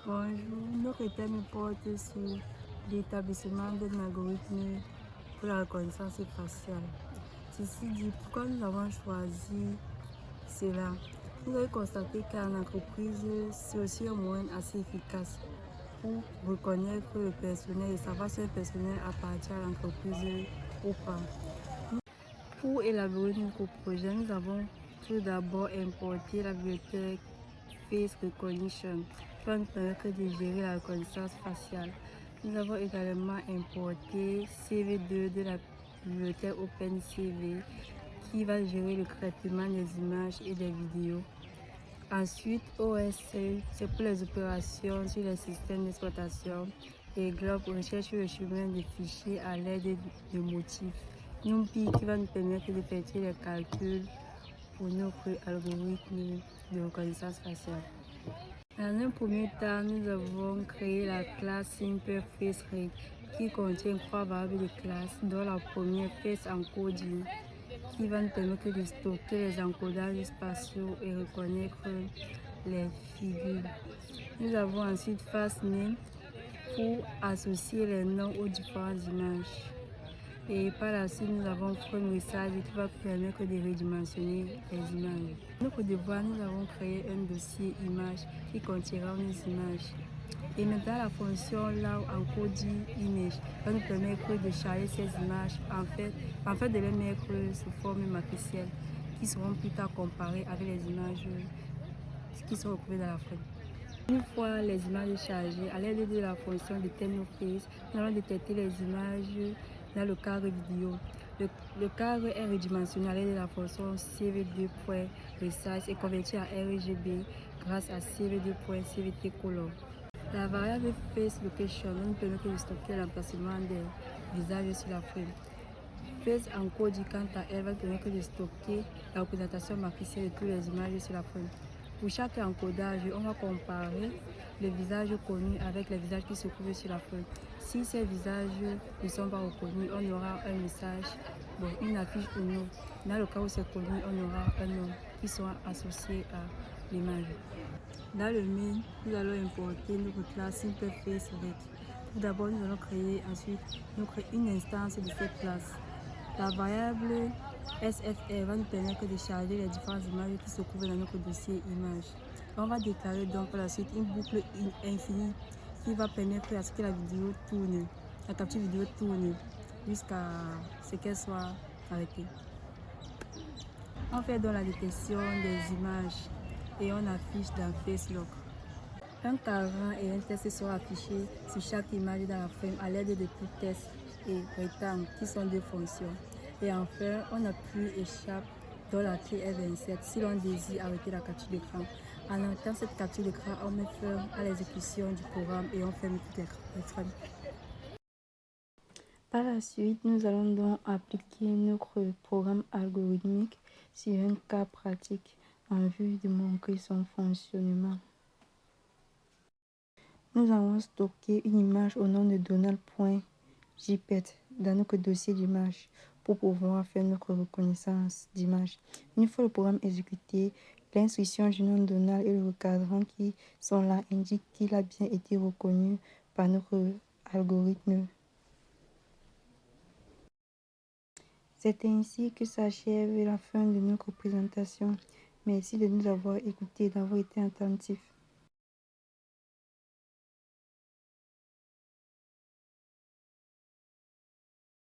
Bonjour, notre thème porte sur l'établissement d'un algorithme pour la reconnaissance faciale. Ceci dit, pourquoi nous avons choisi cela? Vous avez constaté qu'en entreprise, c'est aussi un moyen assez efficace pour reconnaître le personnel et savoir si un personnel appartient à l'entreprise ou pas. Pour élaborer notre projet, nous avons tout d'abord importé la bibliothèque Face Recognition qui va nous permettre de gérer la reconnaissance faciale. Nous avons également importé CV2 de la bibliothèque OpenCV qui va gérer le traitement des images et des vidéos. Ensuite, OSC, c'est pour les opérations sur les systèmes d'exploitation, et Globe, recherche sur le chemin des fichiers à l'aide de motifs. NumPy qui va nous permettre d'effectuer les calculs pour notre algorithme de reconnaissance faciale. Dans un premier temps, nous avons créé la classe Simple Face Rate qui contient 3 variables de classe, dont la première Face Encoding qui va nous permettre de stocker les encodages spatiaux et reconnaître les figures. Nous avons ensuite FastName pour associer les noms aux différentes images. Et par la suite, nous avons Frame Resize qui va permettre de redimensionner les images. Notre devoir, nous avons créé un dossier image qui contiendra nos images. Et maintenant, la fonction là encoding image va nous permettre de charger ces images, en fait de les mettre sous forme matricielle qui seront plus tard comparées avec les images qui sont retrouvées dans la frame. Une fois les images chargées, à l'aide de la fonction de ThermoFace, nous allons détecter les images dans le cadre vidéo. Le cadre est redimensionné à l'aide de la fonction CV2.resize et converti à RGB grâce à CV2.CVT_color. La variable Face Location nous permet de stocker l'emplacement des visages sur la frame. Face Encoding, quant à elle, va permettre de stocker la représentation matricielle de toutes les images sur la frame. Pour chaque encodage, on va comparer les visages connus avec les visages qui se trouvent sur la frame. Si ces visages ne sont pas reconnus, on aura un message, une affiche ou non. Dans le cas où c'est connu, on aura un nom qui sera associé à l'image. Dans le main, nous allons importer notre classe Simple Face Rate. Tout d'abord, nous allons créer une instance de cette classe. La variable SFR va nous permettre de charger les différentes images qui se trouvent dans notre dossier image. On va déclarer donc par la suite une boucle infinie qui va permettre à ce que la vidéo tourne, la capture vidéo tourne jusqu'à ce qu'elle soit arrêtée. On fait donc la détection des images et on affiche dans FaceLock. Un cadran et un test seront affichés sur chaque image dans la frame à l'aide de tout test et rectangle qui sont deux fonctions. Et enfin, on appuie échappe dont la clé est 27 si l'on désire arrêter la capture d'écran. En arrêtant cette capture d'écran, on met fin à l'exécution du programme et on ferme toutes les frames. Par la suite, nous allons donc appliquer notre programme algorithmique sur un cas pratique en vue de montrer son fonctionnement. Nous allons stocker une image au nom de Donald.jpg dans notre dossier d'image pour pouvoir faire notre reconnaissance d'image. Une fois le programme exécuté, l'instruction du nom Donald et le recadrant qui sont là indiquent qu'il a bien été reconnu par notre algorithme. C'est ainsi que s'achève la fin de notre présentation. Merci de nous avoir écoutés et d'avoir été attentifs.